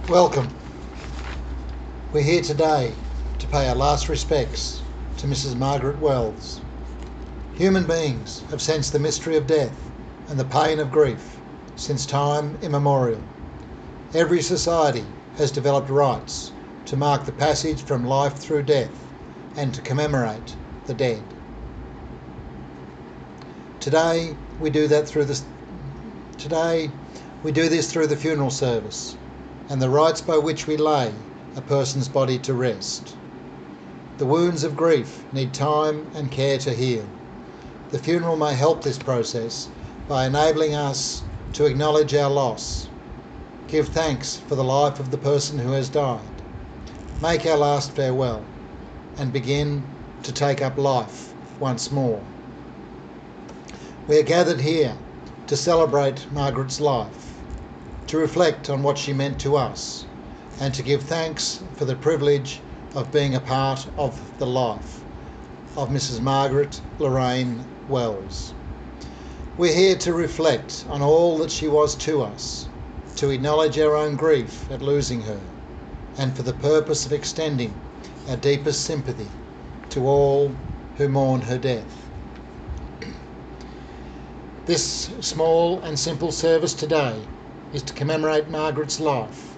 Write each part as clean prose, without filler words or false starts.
Welcome. We're here today to pay our last respects to Mrs Margaret Wells. Human beings have sensed the mystery of death and the pain of grief since time immemorial. Every society has developed rites to mark the passage from life through death and to commemorate the dead. Today we do this through the funeral service and the rites by which we lay a person's body to rest. The wounds of grief need time and care to heal. The funeral may help this process by enabling us to acknowledge our loss, give thanks for the life of the person who has died, make our last farewell, and begin to take up life once more. We are gathered here to celebrate Margaret's life, to reflect on what she meant to us, and to give thanks for the privilege of being a part of the life of Mrs Margaret Lorraine Wells. We're here to reflect on all that she was to us, to acknowledge our own grief at losing her, and for the purpose of extending our deepest sympathy to all who mourn her death. This small and simple service today is to commemorate Margaret's life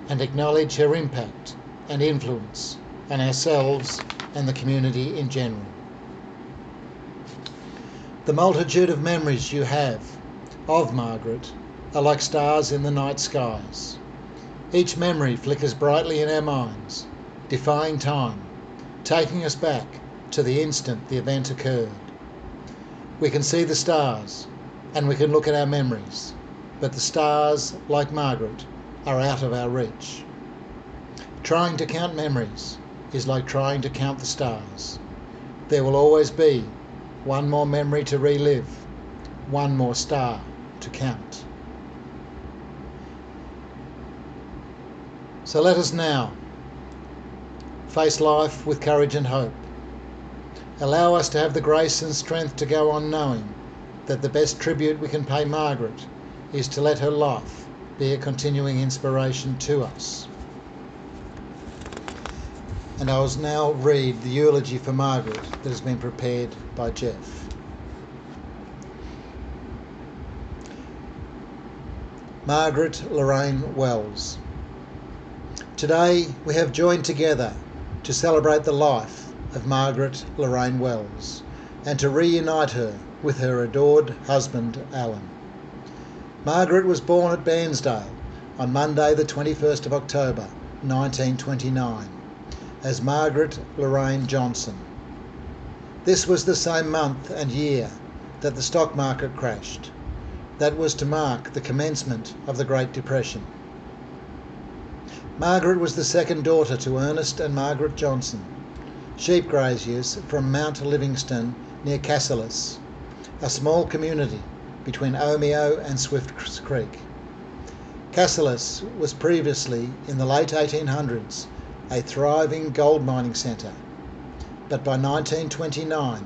and acknowledge her impact and influence on ourselves and the community in general. The multitude of memories you have of Margaret are like stars in the night skies. Each memory flickers brightly in our minds, defying time, taking us back to the instant the event occurred. We can see the stars and we can look at our memories, but the stars, like Margaret, are out of our reach. Trying to count memories is like trying to count the stars. There will always be one more memory to relive, one more star to count. So let us now face life with courage and hope. Allow us to have the grace and strength to go on knowing that the best tribute we can pay Margaret is to let her life be a continuing inspiration to us. And I will now read the eulogy for Margaret that has been prepared by Jeff. Margaret Lorraine Wells. Today we have joined together to celebrate the life of Margaret Lorraine Wells and to reunite her with her adored husband Alan. Margaret was born at Bairnsdale on Monday the 21st of October 1929 as Margaret Lorraine Johnson. This was the same month and year that the stock market crashed. That was to mark the commencement of the Great Depression. Margaret was the second daughter to Ernest and Margaret Johnson, sheep graziers from Mount Livingston near Cassilis, a small community between Omeo and Swift Creek. Cassilis was previously, in the late 1800s, a thriving gold mining centre, but by 1929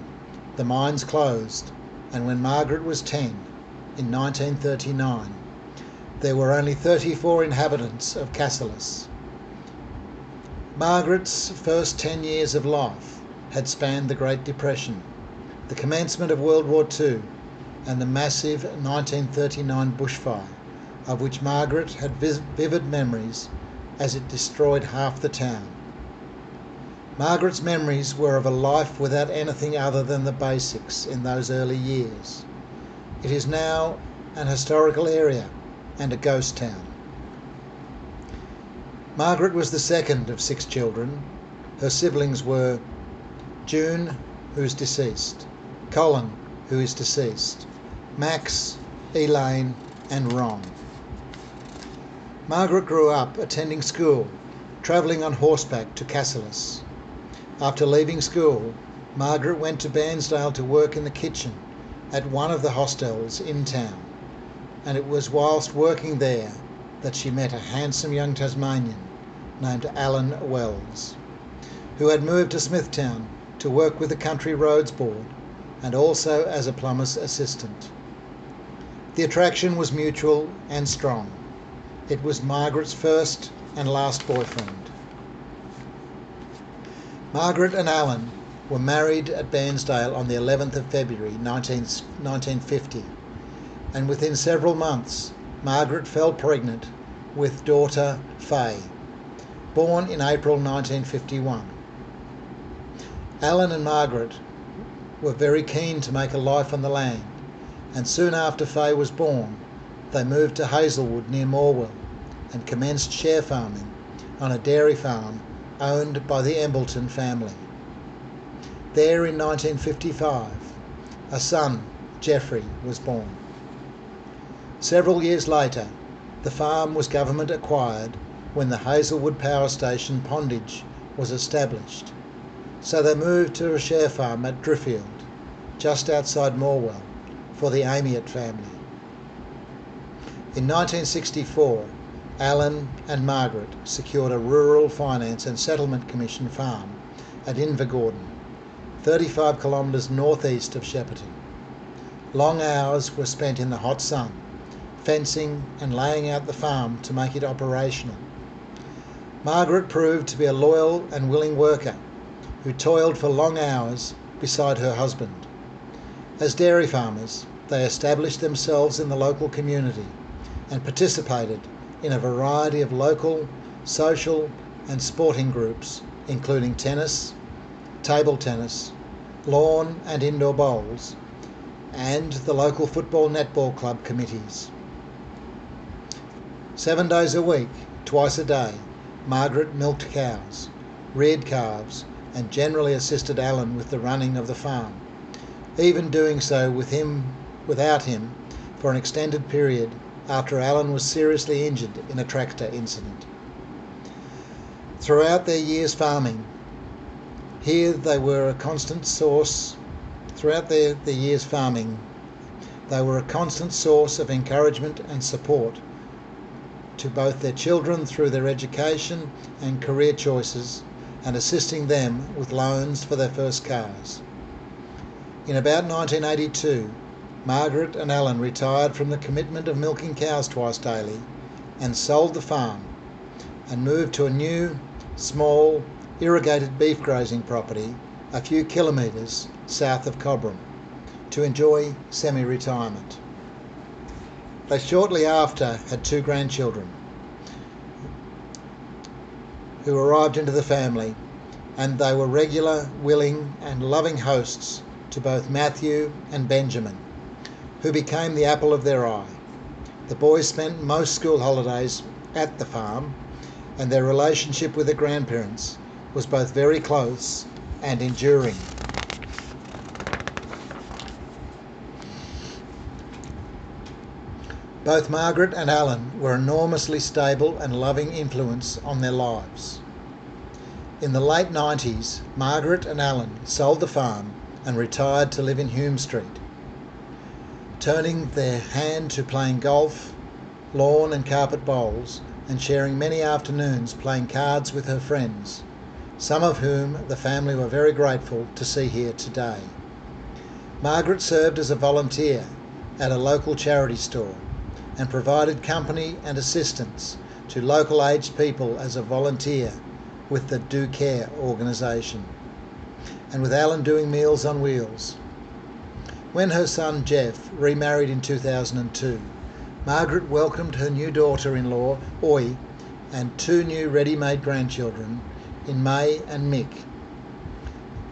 the mines closed, and when Margaret was 10, in 1939, there were only 34 inhabitants of Cassilis. Margaret's first 10 years of life had spanned the Great Depression, the commencement of World War II, and the massive 1939 bushfire, of which Margaret had vivid memories as it destroyed half the town. Margaret's memories were of a life without anything other than the basics in those early years. It is now an historical area and a ghost town. Margaret was the second of 6 children. Her siblings were June, who is deceased, Colin, who is deceased, Max, Elaine and Ron. Margaret grew up attending school, travelling on horseback to Cassilis. After leaving school, Margaret went to Bairnsdale to work in the kitchen at one of the hostels in town, and it was whilst working there that she met a handsome young Tasmanian named Alan Wells, who had moved to Smithtown to work with the Country Roads Board and also as a plumber's assistant. The attraction was mutual and strong. It was Margaret's first and last boyfriend. Margaret and Alan were married at Bairnsdale on the 11th of February 1950, and within several months Margaret fell pregnant with daughter Faye, born in April 1951. Alan and Margaret were very keen to make a life on the land, and soon after Faye was born they moved to Hazelwood near Morwell and commenced share farming on a dairy farm owned by the Embleton family. There in 1955 a son, Geoffrey, was born. Several years later the farm was government acquired when the Hazelwood Power Station Pondage was established, so they moved to a share farm at Driffield, just outside Morwell, for the Amiot family. In 1964, Alan and Margaret secured a Rural Finance and Settlement Commission farm at Invergordon, 35 kilometres northeast of Shepparton. Long hours were spent in the hot sun, fencing and laying out the farm to make it operational. Margaret proved to be a loyal and willing worker who toiled for long hours beside her husband. As dairy farmers, they established themselves in the local community and participated in a variety of local, social and sporting groups, including tennis, table tennis, lawn and indoor bowls, and the local football netball club committees. 7 days a week, twice a day, Margaret milked cows, reared calves, and generally assisted Alan with the running of the farm, even doing so without him for an extended period after Alan was seriously injured in a tractor incident. Throughout their years farming, they were a constant source of encouragement and support to both their children through their education and career choices, and assisting them with loans for their first cars. In about 1982, Margaret and Alan retired from the commitment of milking cows twice daily and sold the farm and moved to a new, small, irrigated beef grazing property a few kilometres south of Cobram to enjoy semi-retirement. They shortly after had 2 grandchildren who arrived into the family, and they were regular, willing and loving hosts to both Matthew and Benjamin, who became the apple of their eye. The boys spent most school holidays at the farm, and their relationship with their grandparents was both very close and enduring. Both Margaret and Alan were enormously stable and loving influence on their lives. In the late 90s, Margaret and Alan sold the farm and retired to live in Hume Street, turning their hand to playing golf, lawn and carpet bowls, and sharing many afternoons playing cards with her friends, some of whom the family were very grateful to see here today. Margaret served as a volunteer at a local charity store and provided company and assistance to local aged people as a volunteer with the Do Care organisation, and with Alan doing Meals on Wheels. When her son Jeff remarried in 2002, Margaret welcomed her new daughter-in-law, Oi, and 2 new ready-made grandchildren in May and Mick.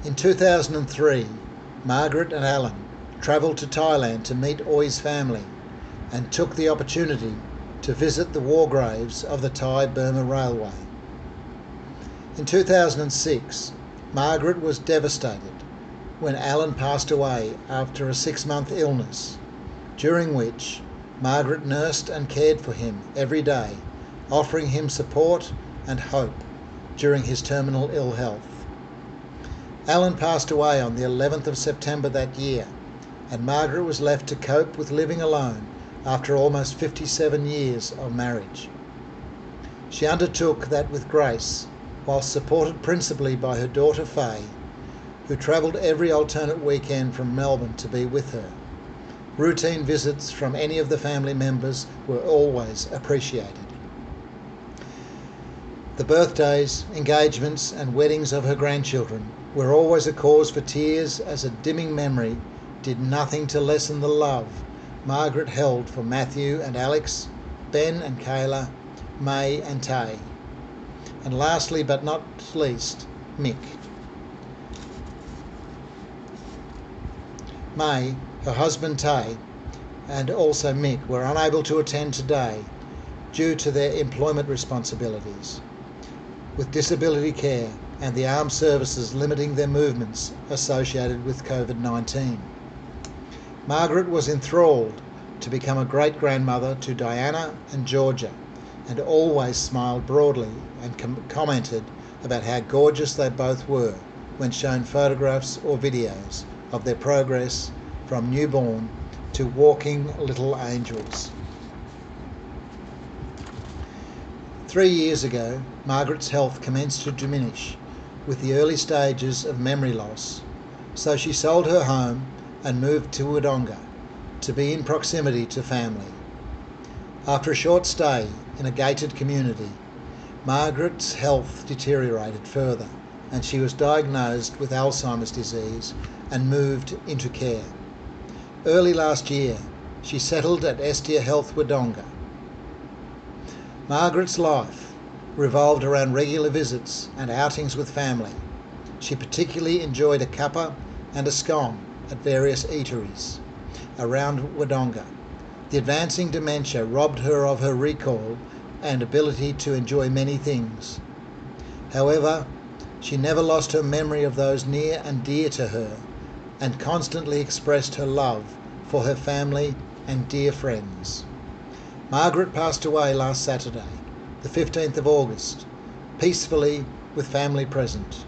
In 2003, Margaret and Alan travelled to Thailand to meet Oi's family and took the opportunity to visit the war graves of the Thai-Burma Railway. In 2006, Margaret was devastated when Alan passed away after a 6-month illness, during which Margaret nursed and cared for him every day, offering him support and hope during his terminal ill health. Alan passed away on the 11th of September that year, and Margaret was left to cope with living alone after almost 57 years of marriage. She undertook that with grace, whilst supported principally by her daughter Faye, who travelled every alternate weekend from Melbourne to be with her. Routine visits from any of the family members were always appreciated. The birthdays, engagements and weddings of her grandchildren were always a cause for tears, as a dimming memory did nothing to lessen the love Margaret held for Matthew and Alex, Ben and Kayla, May and Tay, and lastly but not least, Mick. May, her husband Tay, and also Mick were unable to attend today due to their employment responsibilities, with disability care and the armed services limiting their movements associated with COVID-19. Margaret was enthralled to become a great-grandmother to Diana and Georgia, and always smiled broadly and commented about how gorgeous they both were when shown photographs or videos of their progress from newborn to walking little angels. 3 years ago, Margaret's health commenced to diminish with the early stages of memory loss, so she sold her home and moved to Wodonga to be in proximity to family. After a short stay in a gated community, Margaret's health deteriorated further and she was diagnosed with Alzheimer's disease and moved into care. Early last year, she settled at Estia Health Wodonga. Margaret's life revolved around regular visits and outings with family. She particularly enjoyed a cuppa and a scone at various eateries around Wodonga. The advancing dementia robbed her of her recall and ability to enjoy many things. However, she never lost her memory of those near and dear to her, and constantly expressed her love for her family and dear friends. Margaret passed away last Saturday, the 15th of August, peacefully with family present.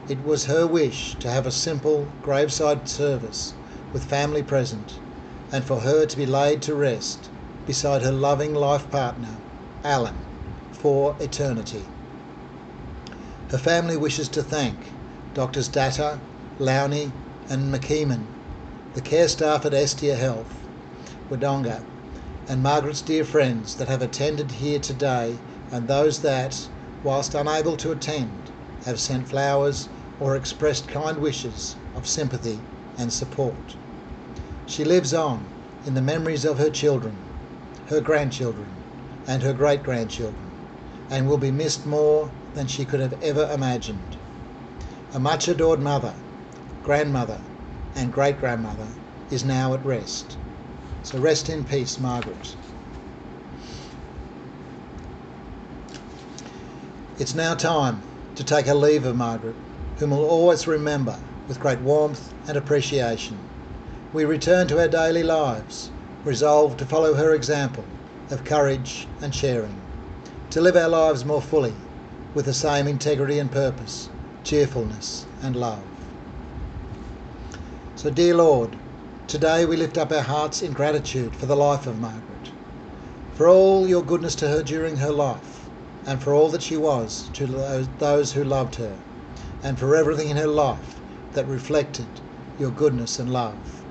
It was her wish to have a simple graveside service with family present, and for her to be laid to rest beside her loving life partner, Alan, for eternity. Her family wishes to thank Doctors Datta, Lowney and McKeeman, the care staff at Estia Health Wodonga, and Margaret's dear friends that have attended here today, and those that, whilst unable to attend, have sent flowers or expressed kind wishes of sympathy and support. She lives on in the memories of her children, her grandchildren and her great-grandchildren, and will be missed more than she could have ever imagined. A much adored mother, grandmother and great-grandmother is now at rest. So rest in peace, Margaret. It's now time to take a leave of Margaret, whom we'll always remember with great warmth and appreciation. We return to our daily lives, resolved to follow her example of courage and sharing, to live our lives more fully with the same integrity and purpose, cheerfulness and love. So, dear Lord, today we lift up our hearts in gratitude for the life of Margaret, for all your goodness to her during her life, and for all that she was to those who loved her, and for everything in her life that reflected your goodness and love.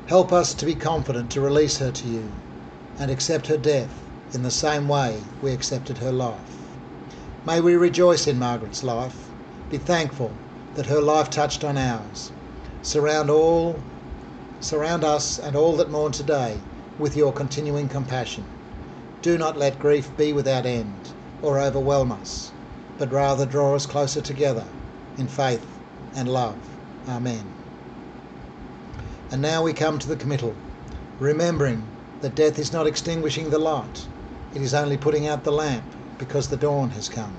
Help us to be confident to release her to you and accept her death in the same way we accepted her life. May we rejoice in Margaret's life, be thankful that her life touched on ours. Surround us and all that mourn today with your continuing compassion. Do not let grief be without end or overwhelm us, but rather draw us closer together in faith and love. Amen. And now we come to the committal, remembering that death is not extinguishing the light, it is only putting out the lamp because the dawn has come.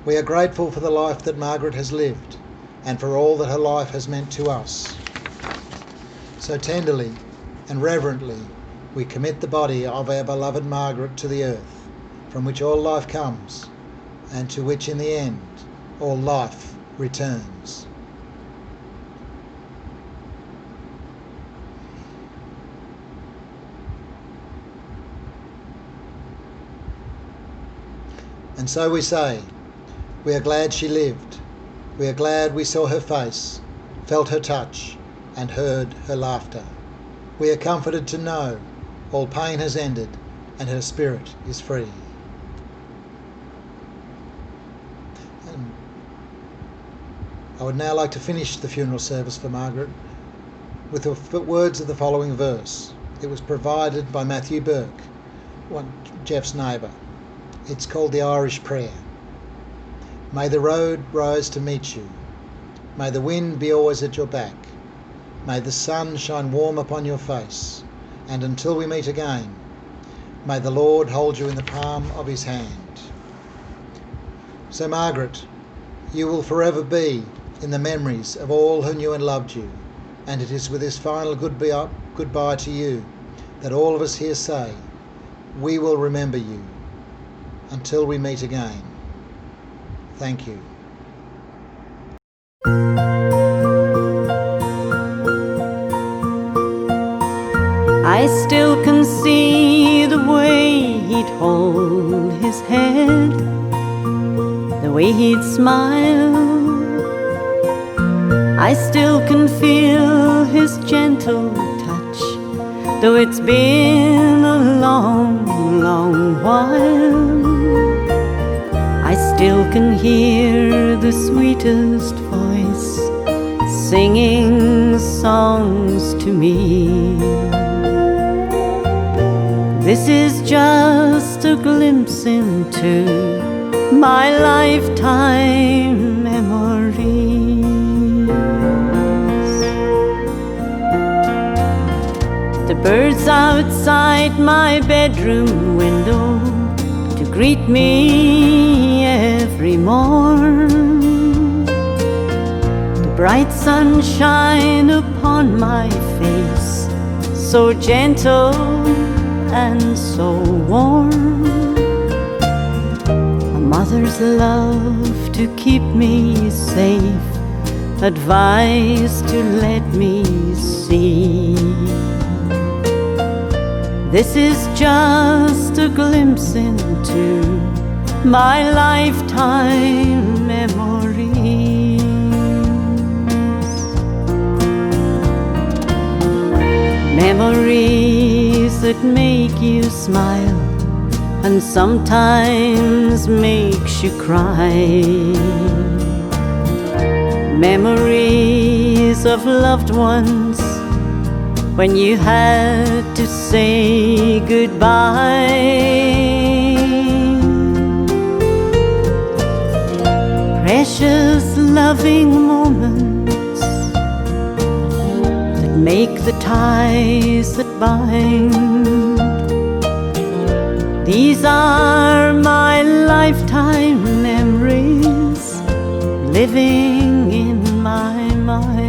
We are grateful for the life that Margaret has lived and for all that her life has meant to us. So tenderly and reverently we commit the body of our beloved Margaret to the earth, from which all life comes, and to which in the end all life returns. And so we say, we are glad she lived. We are glad we saw her face, felt her touch, and heard her laughter. We are comforted to know all pain has ended and her spirit is free. I would now like to finish the funeral service for Margaret with the words of the following verse. It was provided by Matthew Burke, Jeff's neighbour. It's called the Irish Prayer. May the road rise to meet you. May the wind be always at your back. May the sun shine warm upon your face. And until we meet again, may the Lord hold you in the palm of his hand. So Margaret, you will forever be in the memories of all who knew and loved you, and it is with this final goodbye to you that all of us here say, we will remember you until we meet again. Thank you. I still can see the way he'd hold his head, the way he'd smile. I still can feel his gentle touch, though it's been a long, long while. I still can hear the sweetest voice singing songs to me. This is just a glimpse into my lifetime memories. The birds outside my bedroom window to greet me every morn, the bright sunshine upon my face, so gentle and so warm, a mother's love to keep me safe, advice to let me see. This is just a glimpse into my lifetime memories. Memories that make you smile and sometimes makes you cry. Memories of loved ones when you had to say goodbye. Precious loving moments that make the ties that bind. These are my lifetime memories living in my mind.